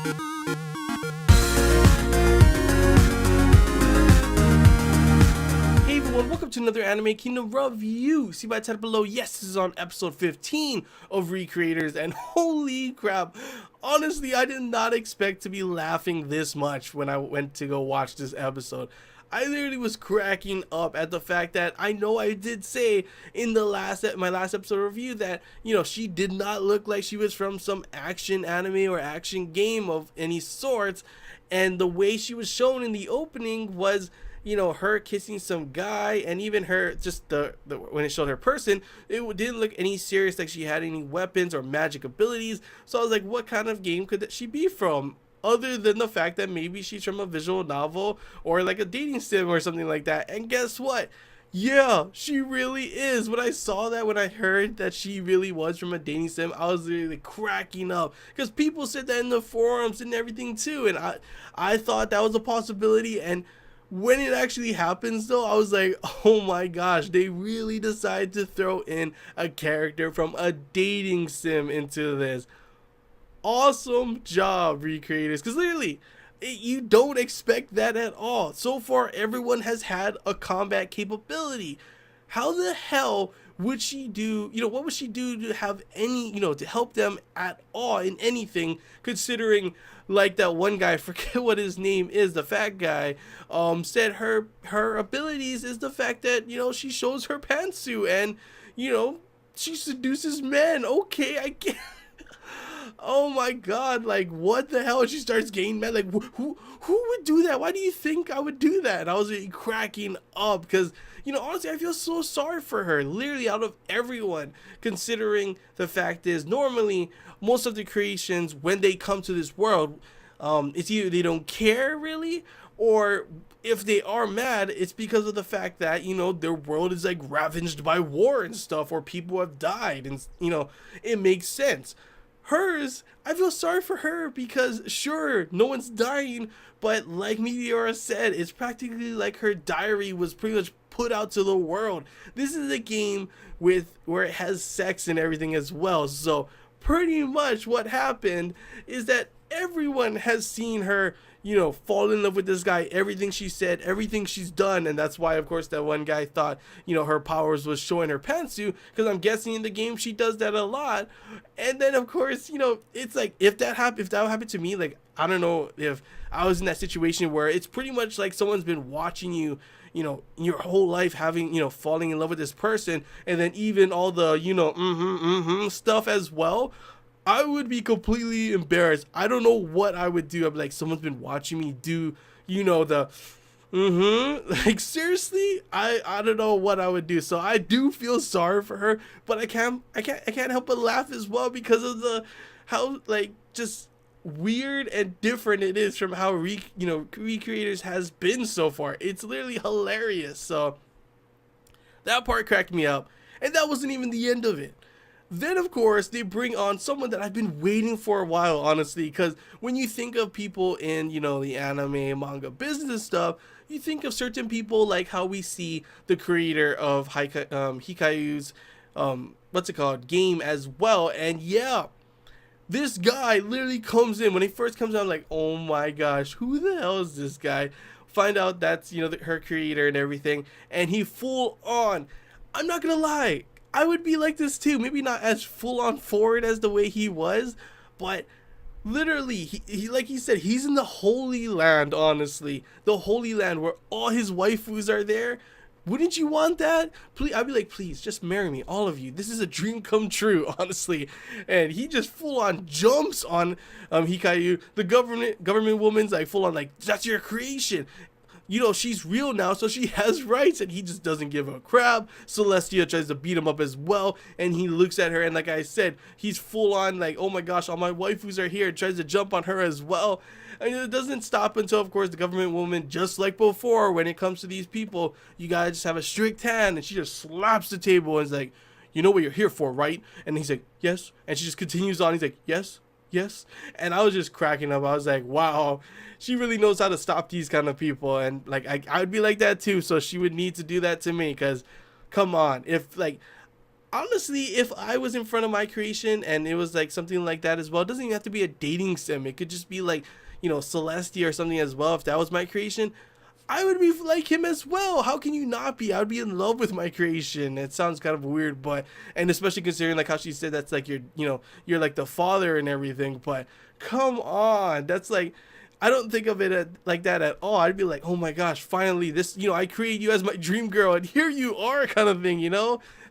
Hey everyone, welcome to another Anime Kingdom review. See by the title below, yes, this is on episode 15 of Recreators, and holy crap, honestly, I did not expect to be laughing this much when I went to go watch this episode. I literally was cracking up at the fact that I know I did say in the my last episode review that, you know, she did not look like she was from some action anime or action game of any sorts, and the way she was shown in the opening was, you know, her kissing some guy, and even her just the when it showed her person, it didn't look any serious, like she had any weapons or magic abilities. So I was like, what kind of game could she be from, other than the fact that maybe she's from a visual novel or like a dating sim or something like that? And guess what? Yeah, she really is. When I saw that, when I heard that she really was from a dating sim, I was really cracking up, because people said that in the forums and everything too, and I thought that was a possibility. And when it actually happens though, I was like, oh my gosh, they really decided to throw in a character from a dating sim into this. Awesome job, Recreators, because literally you don't expect that at all. So far everyone has had a combat capability. How the hell would she do, you know, what would she do to have any, you know, to help them at all in anything, considering like that one guy, I forget what his name is, the fat guy, said her abilities is the fact that, you know, she shows her pantsuit and, you know, she seduces men. Okay, I get. Oh my god, like what the hell? She starts gaining men. Like who would do that? Why do you think I would do that? And I was really cracking up because, you know, honestly, I feel so sorry for her, literally out of everyone, considering the fact is normally most of the creations, when they come to this world, it's either they don't care really, or if they are mad, it's because of the fact that, you know, their world is like ravaged by war and stuff, or people have died, and, you know, it makes sense. Hers, I feel sorry for her because sure, no one's dying, but like Meteora said, it's practically like her diary was pretty much put out to the world. This is a game with where it has sex and everything as well. So pretty much what happened is that everyone has seen her, you know, fall in love with this guy, everything she said, everything she's done. And that's why, of course, that one guy thought, you know, her powers was showing her pantsuit, because I'm guessing in the game she does that a lot. And then, of course, you know, it's like, if that would happen to me, like, I don't know if I was in that situation where it's pretty much like someone's been watching you, you know, your whole life, having, you know, falling in love with this person, and then even all the, you know, stuff as well. I would be completely embarrassed. I don't know what I would do. I'm like, someone's been watching me do, you know, the like seriously, I don't know what I would do. So I do feel sorry for her, but I can't help but laugh as well, because of the how, like, just weird and different it is from how Recreators has been so far. It's literally hilarious. So that part cracked me up, and that wasn't even the end of it. Then, of course, they bring on someone that I've been waiting for a while, honestly, because when you think of people in, you know, the anime, manga, business and stuff, you think of certain people like how we see the creator of Hikayu's, what's it called, game as well. And yeah, this guy literally comes in. When he first comes out, I'm like, oh my gosh, who the hell is this guy? Find out that's, you know, her creator and everything, and he full on, I'm not gonna lie, I would be like this too. Maybe not as full on forward as the way he was, but literally, he like he said, he's in the Holy Land, honestly. The Holy Land where all his waifus are there. Wouldn't you want that? Please, I'd be like, please, just marry me, all of you. This is a dream come true, honestly. And he just full on jumps on Hikayu. The government woman's like full on like, that's your creation. You know, she's real now, so she has rights, and he just doesn't give a crap. Celestia tries to beat him up as well, and he looks at her, and like I said, he's full on like, oh my gosh, all my waifus are here, and tries to jump on her as well. And it doesn't stop until, of course, the government woman, just like before, when it comes to these people, you gotta just have a strict hand, and she just slaps the table and is like, you know what you're here for, right? And he's like, yes. And she just continues on. He's like, yes, yes. And I was just cracking up. I was like, wow, she really knows how to stop these kind of people. And like, I would be like that too. So she would need to do that to me, because come on, if like, honestly, if I was in front of my creation and it was like something like that as well, it doesn't even have to be a dating sim. It could just be like, Celestia or something as well. If that was my creation, I would be like him as well. How can you not be? I would be in love with my creation. It sounds kind of weird, but, and especially considering like how she said that's like you're like the father and everything. But come on, that's like, I don't think of it like that at all. I'd be like, oh my gosh, finally this, I created you as my dream girl, and here you are, kind of thing.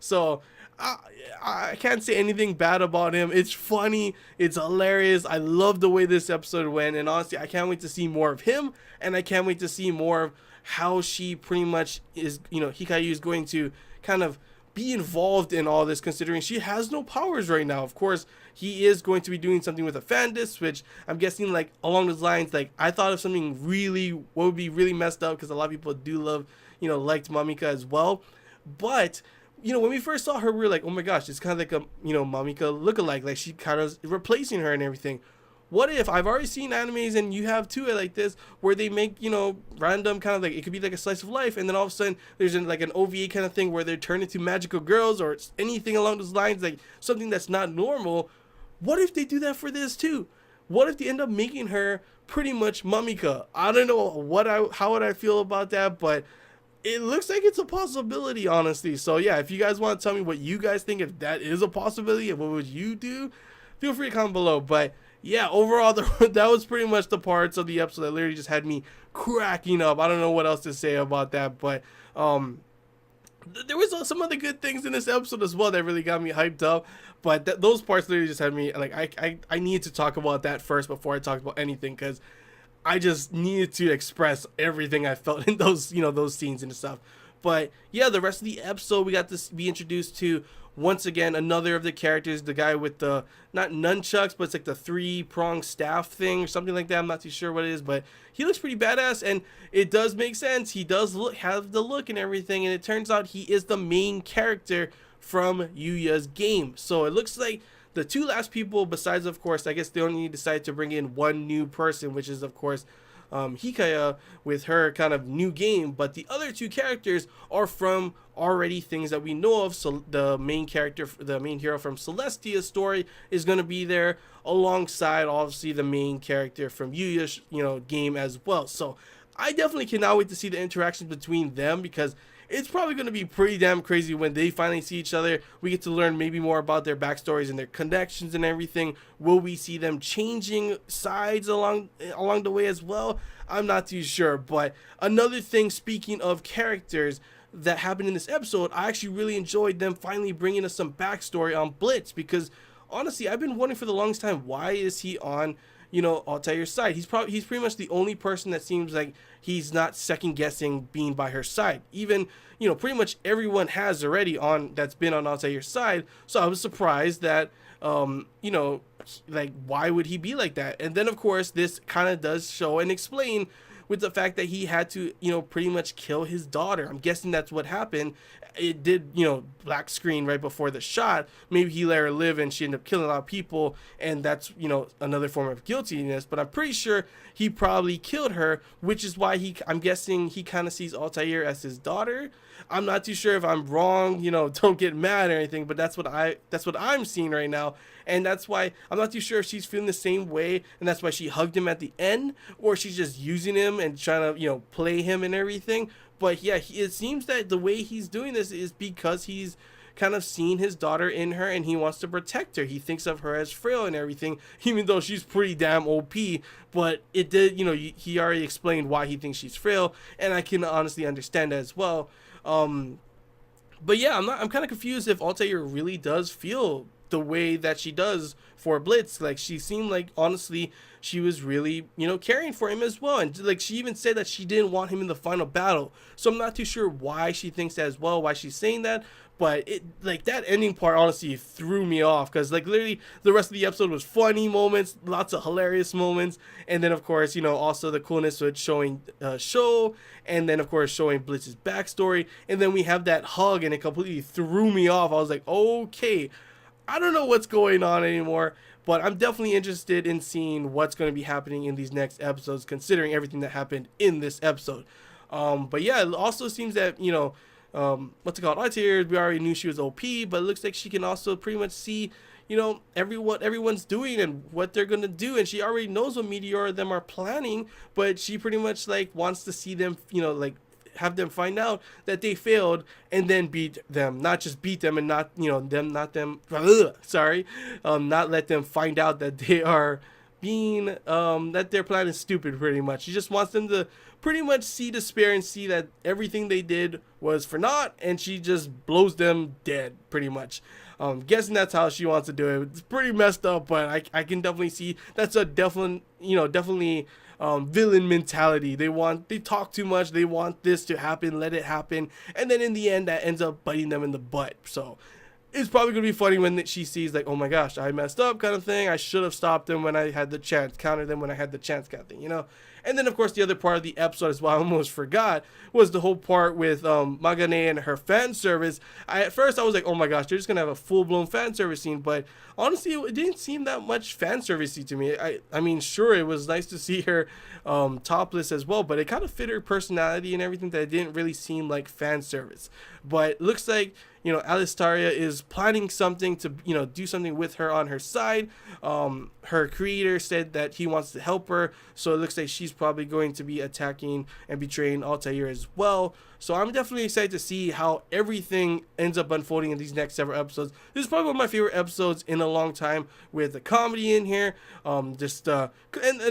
So I, I can't say anything bad about him. It's funny, it's hilarious. I love the way this episode went, and honestly, I can't wait to see more of him, and I can't wait to see more of how she pretty much is, Hikayu is going to kind of be involved in all this, considering she has no powers right now. Of course, he is going to be doing something with a fan disc, which I'm guessing like along those lines, like I thought of something really, what would be really messed up, because a lot of people do love, liked Mamika as well. But when we first saw her, we were like, oh my gosh, it's kind of like a, Mamika lookalike, like she kind of replacing her and everything. What if I've already seen animes, and you have too, like this, where they make, random kind of like, it could be like a slice of life, and then all of a sudden there's like an OVA kind of thing where they're turned into magical girls or anything along those lines, like something that's not normal. What if they do that for this too? What if they end up making her pretty much Mamika? I don't know how would I feel about that, but it looks like it's a possibility, honestly. So yeah, if you guys want to tell me what you guys think, if that is a possibility, and what would you do, feel free to comment below. But yeah, overall, that was pretty much the parts of the episode that literally just had me cracking up. I don't know what else to say about that, but there was some other good things in this episode as well that really got me hyped up. But those parts literally just had me like, I need to talk about that first before I talk about anything, because I just needed to express everything I felt in those, those scenes and stuff. But yeah, the rest of the episode, we got to be introduced to, once again, another of the characters, the guy with the, not nunchucks, but it's like the 3-pronged staff thing or something like that. I'm not too sure what it is, but he looks pretty badass, and it does make sense. He does have the look and everything, and it turns out he is the main character from Yuya's game. So it looks like the two last people, besides, of course, I guess they only decided to bring in one new person, which is, of course, Hikaya with her kind of new game, but the other two characters are from already things that we know of. So the main character, the main hero from Celestia's story, is going to be there alongside obviously the main character from Yuya's game as well. So I definitely cannot wait to see the interactions between them, because it's probably going to be pretty damn crazy when they finally see each other. We get to learn maybe more about their backstories and their connections and everything. Will we see them changing sides along the way as well? I'm not too sure. But another thing, speaking of characters that happened in this episode, I actually really enjoyed them finally bringing us some backstory on Blitz, because honestly, I've been wondering for the longest time, why is he on Altair's side? He's pretty much the only person that seems like he's not second guessing being by her side. Even, pretty much everyone has already that's been on Altair's side. So I was surprised that, like, why would he be like that? And then of course this kind of does show and explain with the fact that he had to, pretty much kill his daughter. I'm guessing that's what happened. It did, black screen right before the shot. Maybe he let her live and she ended up killing a lot of people, and that's, another form of guiltiness. But I'm pretty sure he probably killed her, which is why I'm guessing he kind of sees Altair as his daughter. I'm not too sure if I'm wrong, don't get mad or anything, but that's what I'm seeing right now. And that's why I'm not too sure if she's feeling the same way, and that's why she hugged him at the end, or she's just using him and trying to, play him and everything. But yeah, it seems that the way he's doing this is because he's kind of seen his daughter in her, and he wants to protect her. He thinks of her as frail and everything, even though she's pretty damn OP. But it did, he already explained why he thinks she's frail, and I can honestly understand that as well. But yeah, I'm kind of confused if Altair really does feel the way that she does for Blitz. Like, she seemed like, honestly, she was really, caring for him as well. And like, she even said that she didn't want him in the final battle. So I'm not too sure why she thinks that as well, why she's saying that. But it, like, that ending part honestly threw me off, because like literally the rest of the episode was funny moments, lots of hilarious moments, and then of course, also the coolness with showing Sho, and then of course showing Blitz's backstory, and then we have that hug, and it completely threw me off. I was like, okay, I don't know what's going on anymore, but I'm definitely interested in seeing what's going to be happening in these next episodes, considering everything that happened in this episode. But yeah, it also seems that, what's it called? Altair, we already knew she was OP, but it looks like she can also pretty much see, you know, everyone's doing and what they're gonna do, and she already knows what Meteor them are planning, but she pretty much like wants to see them, you know, like have them find out that they failed and then beat them, not just beat them and not, you know, them, not them, sorry, not let them find out that they are being, that their plan is stupid pretty much. She just wants them to pretty much see despair and see that everything they did was for naught, and she just blows them dead pretty much. Guessing that's how she wants to do it. It's pretty messed up, but I can definitely see that's a definitely, you know, definitely villain mentality. They talk too much, they want this to happen, let it happen, and then in the end that ends up biting them in the butt. So it's probably gonna be funny when she sees like, oh my gosh, I messed up kind of thing. I should have stopped them when I had the chance, countered them when I had the chance kind of thing, you know. And then of course the other part of the episode as well, I almost forgot, was the whole part with Magane and her fan service. At first I was like, oh my gosh, they're just gonna have a full-blown fan service scene, but honestly it didn't seem that much fan servicey to me. I mean, sure, it was nice to see her topless as well, but it kind of fit her personality and everything, that it didn't really seem like fan service. But it looks like, you know, Alistaria is planning something to, you know, do something with her on her side. Her creator said that he wants to help her, so it looks like she's probably going to be attacking and betraying Altair as well. So I'm definitely excited to see how everything ends up unfolding in these next several episodes. This is probably one of my favorite episodes in a long time, with the comedy in here. And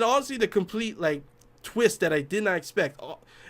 honestly, the complete like twist that I did not expect.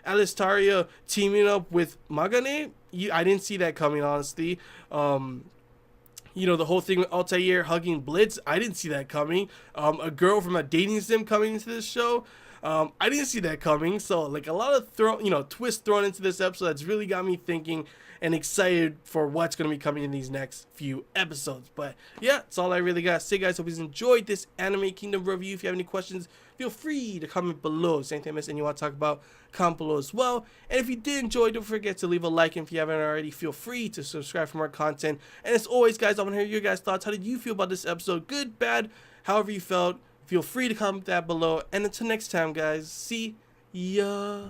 Alistaria teaming up with Magane, I didn't see that coming, honestly. You know, the whole thing with Altair hugging Blitz, I didn't see that coming. A girl from a dating sim coming into this show, I didn't see that coming. So like a lot of twists thrown into this episode that's really got me thinking and excited for what's going to be coming in these next few episodes. But yeah, that's all I really got to say, guys. Hope you enjoyed this Anime Kingdom review. If you have any questions, feel free to comment below. Same thing as anything you want to talk about, comment below as well. And if you did enjoy, don't forget to leave a like. And if you haven't already, feel free to subscribe for more content. And as always, guys, I want to hear your guys' thoughts. How did you feel about this episode? Good, bad, however you felt. Feel free to comment that below. And until next time, guys, see ya.